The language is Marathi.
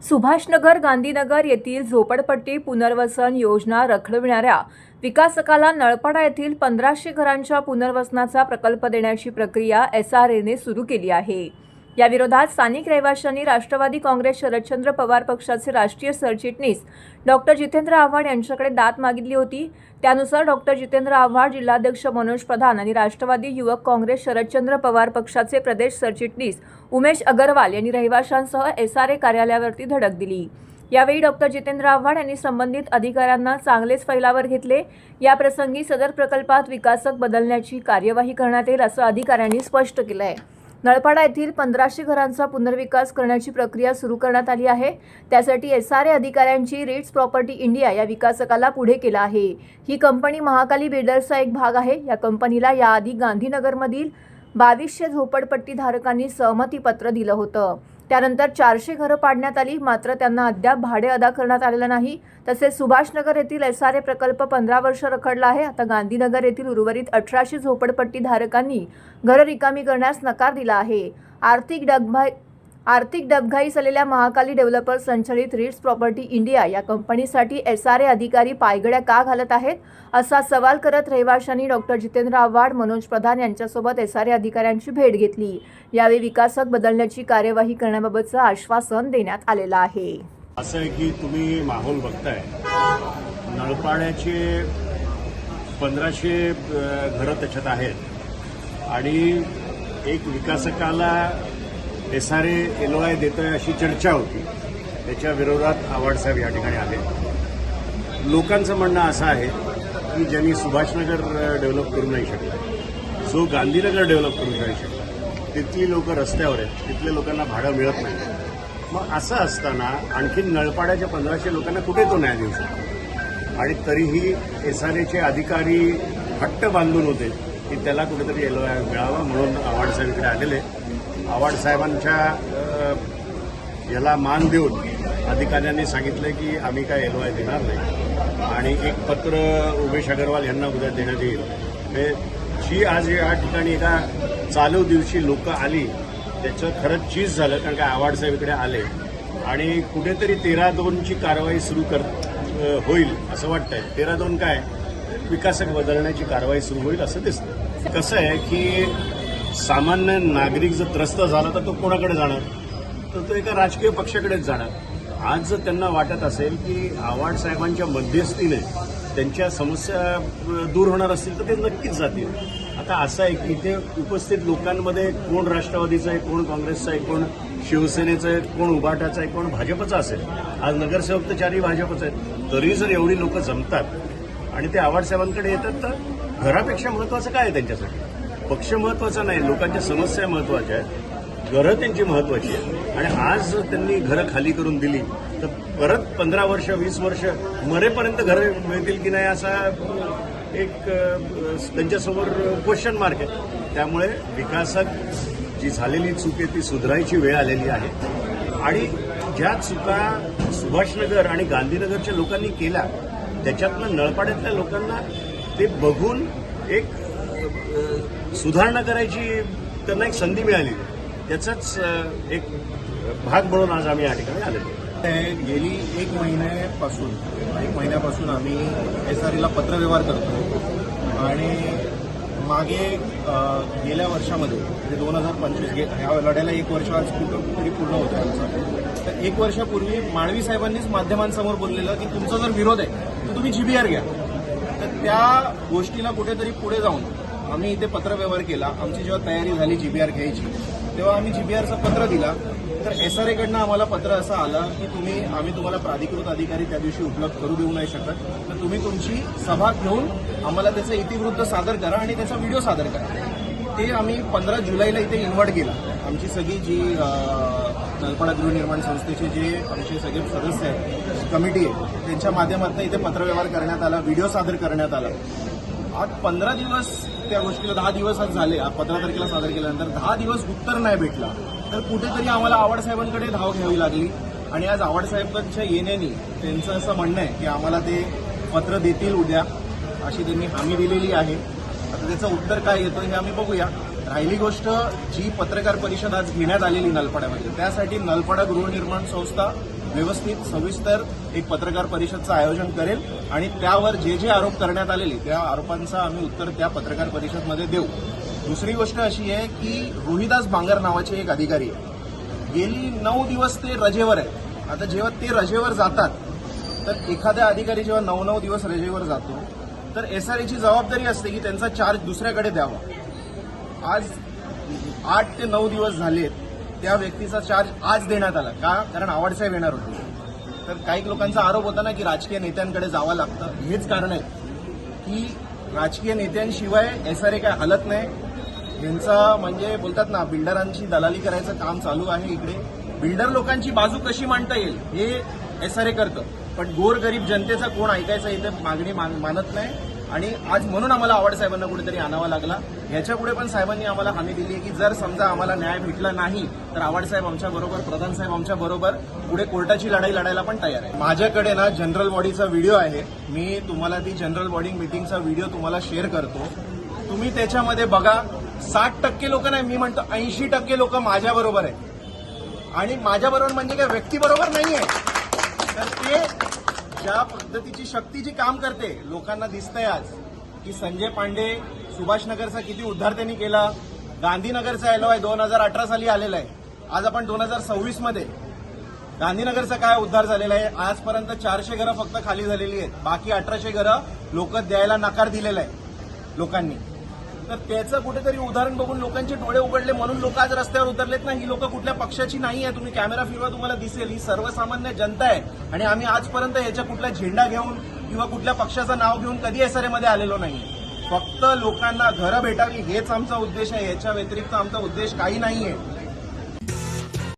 सुभाषनगर गांधीनगर येथील झोपडपट्टी पुनर्वसन योजना रखडविणाऱ्या विकासकाला नळपाडा येथील 1500 घरांच्या पुनर्वसनाचा प्रकल्प देण्याची प्रक्रिया SRAने सुरू केली आहे। या विरोधात स्थानिक रहिवाशांनी राष्ट्रवादी काँग्रेस शरदचंद्र पवार पक्षाचे राष्ट्रीय सरचिटणीस डॉक्टर जितेंद्र आव्हाड यांच्याकडे दाद मागितली होती। त्यानुसार डॉक्टर जितेंद्र आव्हाड, जिल्हाध्यक्ष मनोज प्रधान आणि राष्ट्रवादी युवक काँग्रेस शरदचंद्र पवार पक्षाचे प्रदेश सरचिटणीस उमेश अगरवाल यांनी रहिवाशांसह SRA कार्यालयावरती धडक दिली। यावेळी डॉक्टर जितेंद्र आव्हाड यांनी संबंधित अधिकाऱ्यांना चांगलेच फैलावर घेतले। या प्रसंगी सदर प्रकल्पात विकासक बदलण्याची कार्यवाही करण्यात येईल असं अधिकाऱ्यांनी स्पष्ट केलं आहे। नळपाडा येथील 1500 घरांचा पुनर्विकास करण्याची प्रक्रिया सुरू करण्यात आली आहे। त्यासाठी SRA अधिकाऱ्यांची रिट्स प्रॉपर्टी इंडिया या विकासकाला पुढे केलं आहे। ही कंपनी महाकाली बिल्डर्सचा एक भाग आहे। या कंपनीला याआधी गांधीनगरमधील 2200 झोपडपट्टी धारकांनी सहमतीपत्र दिलं होतं। त्यानंतर 400 घरं पाडण्यात आली, मात्र त्यांना अद्याप भाडे अदा करण्यात आलेलं नाही। तसेच सुभाषनगर येथील SRA प्रकल्प 15 वर्ष रखडला आहे। आता गांधीनगर येथील उर्वरित 1800 झोपडपट्टी धारकांनी घरं रिकामी करण्यास नकार दिला आहे। आर्थिक डबघाई झालेल्या महाकाली डेव्हलपर संचलित रिट्स प्रॉपर्टी इंडिया या कंपनीसाठी SRA अधिकारी पायगड्या का घालत आहेत असा सवाल करत रहिवाशांनी डॉक्टर जितेंद्र आव्हाड, मनोज प्रधान यांच्यासोबत SRA अधिकाऱ्यांची भेट घेतली। यावेळी विकासक बदलण्याची कार्यवाही करण्याबाबतचं आश्वासन देण्यात आलेलं आहे। असं आहे की तुम्ही माहोल बघताय, नळपाड्याचे 1500 घरं त्याच्यात आहेत आणि एक विकासकाला SRA LOI देतोय अशी चर्चा होती। त्याच्या विरोधात आव्हाड साहेब या ठिकाणी आले। लोकांचं म्हणणं असं आहे की ज्यांनी सुभाषनगर डेव्हलप करू नाही शकला, जो गांधीनगर डेव्हलप करू नाही शकला, तिथली लोक रस्त्यावर आहेत, तिथल्या लोकांना भाडं मिळत नाही। मग असं असताना आणखी नळपाड्याच्या 1500 लोकांना कुठे तो न्याय देऊ शकतो? आणि तरीही SRAचे अधिकारी हट्ट बांधून होते की त्याला कुठेतरी LOI मिळावा, म्हणून आव्हाड साहेब इकडे आलेले। आव्हाड साहेबांच्या याला मान देऊन अधिकाऱ्यांनी सांगितलं की आम्ही काय LOI देणार नाही आणि एक पत्र उमेश अगरवाल यांना उद्या देण्यात येईल। जी आज या ठिकाणी एका चालू दिवशी लोक आली त्याचं खरंच चीज झालं, कारण का आव्हाड साहेब इकडे आले आणि कुठेतरी 13-2ची कारवाई सुरू होईल असं वाटतंय। 13-2 काय, विकासक बदलण्याची कारवाई सुरू होईल असं दिसतं। कसं आहे की सामान्य नागरिक जर त्रस्त झाला तर तो कोणाकडे जाणार? तर तो एका राजकीय पक्षाकडेच जाणार। आज जर त्यांना वाटत असेल की आव्हाड साहेबांच्या मध्यस्थीने त्यांच्या समस्या दूर होणार असतील तर ते नक्कीच जातील। आता असं आहे की इथे उपस्थित लोकांमध्ये कोण राष्ट्रवादीचं आहे, कोण काँग्रेसचं आहे, कोण शिवसेनेचं आहे, कोण उभाटाचं आहे, कोण भाजपचं असेल। आज नगरसेवक तर 4ही भाजपचं आहेत। तरी जर एवढी लोक जमतात आणि ते आव्हाड साहेबांकडे येतात तर घरापेक्षा महत्त्वाचं काय आहे त्यांच्यासाठी? पक्ष महत्त्वाचा नाही, लोकांच्या समस्या महत्त्वाच्या आहेत, घरं त्यांची महत्त्वाची आहेत। आणि आज जर त्यांनी घरं खाली करून दिली तर परत 15 वर्ष 20 वर्ष मरेपर्यंत घरं मिळतील की नाही असा एक त्यांच्यासमोर क्वेश्चन मार्क आहे। त्यामुळे विकासक जी झालेली चूक आहे ती सुधारायची वेळ आलेली आहे आणि ज्या चुका सुभाषनगर आणि गांधीनगरच्या लोकांनी केल्या त्याच्यातनं नळपाड्यातल्या लोकांना ते बघून एक सुधारणा करायची त्यांना एक संधी मिळाली, त्याचाच एक भाग म्हणून आज आम्ही या ठिकाणी आलेलो। गेली एक महिन्यापासून आम्ही SRAला पत्रव्यवहार करतो आणि मागे गेल्या वर्षामध्ये म्हणजे 2025 ह्या लढ्याला 1 वर्ष आज कुठेतरी पूर्ण होतं आमचं। तर 1 वर्षापूर्वी माळवी साहेबांनीच माध्यमांसमोर बोललेलं की तुमचा जर विरोध आहे तर तुम्ही GBR घ्या। तर त्या गोष्टीला कुठेतरी पुढे जाऊन आम्ही इथे पत्रव्यवहार केला। आमची जेव्हा तयारी झाली GBR घ्यायची तेव्हा आम्ही GBRचं पत्र दिला। तर SRAकडनं आम्हाला पत्र असं आलं की आम्ही तुम्हाला प्राधिकृत अधिकारी त्या दिवशी उपलब्ध करू देऊ नाही शकत, तर तुम्ही तुमची सभा घेऊन आम्हाला त्याचं इतिवृत्त सादर करा आणि त्याचा व्हिडिओ सादर करा। ते आम्ही 15 जुलैला इथे इन्व्हाइट केला। आमची सगळी जी नळपाडा गृहनिर्माण संस्थेचे जे आमचे सगळे सदस्य आहेत, कमिटी आहे, त्यांच्या माध्यमातून इथे पत्रव्यवहार करण्यात आला, व्हिडिओ सादर करण्यात आला। आज 15 दिवस त्या गोष्टीला 10 दिवस आज झाले। 15 तारखेला सादर केल्यानंतर 10 दिवस उत्तर नाही भेटला, तर कुठेतरी आम्हाला आव्हाड साहेबांकडे धाव घ्यावी लागली आणि आज आव्हाड साहेबांच्या येण्याने त्यांचं असं म्हणणं आहे की आम्हाला ते पत्र देतील उद्या, अशी त्यांनी हमी दिलेली आहे। आता त्याचं उत्तर काय येतं हे आम्ही बघूया। राहिली गोष्ट जी पत्रकार परिषद आज घेण्यात आलेली नलपाड्यामध्ये, त्यासाठी नलपाडा गृहनिर्माण संस्था व्यवस्थित सविस्तर एक पत्रकार परिषदचं आयोजन करेल आणि त्यावर जे जे आरोप करण्यात आलेले त्या आरोपांचं आम्ही उत्तर त्या पत्रकार परिषदमध्ये देऊ. दुसरी गोष्ट अशी आहे की रोहिदास बांगर नावाचे एक अधिकारी आहे. गेली 9 दिवस ते रजेवर आहेत. आता जेव्हा ते रजेवर जातात तर एखादा अधिकारी जेव्हा 9 दिवस रजेवर जातो तर एसआरएची जबाबदारी असते की त्यांचा चार्ज दुसऱ्याकडे द्यावा. आज 8 ते 9 दिवस झालेत, त्या व्यक्तीचा चार्ज आज देण्यात आला. का? कारण आवाडसाहेब येणार होते. तर काही लोकांचा आरोप होता ना की राजकीय नेत्यांकडे जावं लागतं. हेच कारण आहे की राजकीय नेत्यांशिवाय एसआरए काय हलत नाही. यांचा म्हणजे बोलतात ना, बिल्डरांची दलाली करायचं काम चालू आहे इकडे. बिल्डर लोकांची बाजू कशी मांडता येईल हे एसआरए करतं, पण गोरगरीब जनतेचा कोण ऐकायचा इथे मागणी मानत नाही. आणि आज म्हणून आम्हाला आवाडसाहेबांना कुठेतरी आणावा लागला. याच्या पुढे पण साहेबांनी आम्हाला हमी दिली आहे की जर समजा आम्हाला न्याय भेटला नाही तर आवाडसाहेब आमच्याबरोबर, प्रधानसाहेब आमच्याबरोबर पुढे कोर्टाची लढाई लढायला पण तयार आहे. माझ्याकडे ना जनरल बॉडीचा व्हिडिओ आहे. मी तुम्हाला ती जनरल बॉडी मिटिंगचा व्हिडिओ तुम्हाला शेअर करतो. तुम्ही त्याच्यामध्ये बघा. 60% लोक नाही, मी म्हणतो 80% लोक माझ्याबरोबर आहे. आणि माझ्याबरोबर म्हणजे काय व्यक्तीबरोबर नाही आहे. तर ते ज्या पद्धतीची शक्ती जी काम करते लोकांना दिसतंय आज की संजय पांडे सुभाषनगरचा किती उद्धार त्यांनी केला. गांधीनगरचा एलओआय 2018 साली आलेला आहे. आज आपण 2026 मध्ये गांधीनगरचा काय उद्धार झालेला आहे. आजपर्यंत 400 घरं फक्त खाली झालेली आहेत. बाकी 1800 घरं लोक द्यायला नकार दिलेला आहे लोकांनी. तर त्याचं कुठेतरी उदाहरण बघून लोकांचे डोळे उघडले म्हणून लोक आज रस्त्यावर उतरलेत ना. ही लोक कुठल्या पक्षाची नाही आहे. तुम्ही कॅमेरा फिरवा, तुम्हाला दिसेल ही सर्वसामान्य जनता आहे. आणि आम्ही आजपर्यंत याच्या कुठला झेंडा घेऊन किंवा कुठल्या पक्षाचं नाव घेऊन कधी एसआरएमध्ये आलेलो नाही. फक्त लोकांना घरं भेटावी हेच आमचा उद्देश आहे. याच्या व्यतिरिक्त आमचा उद्देश काही नाहीये.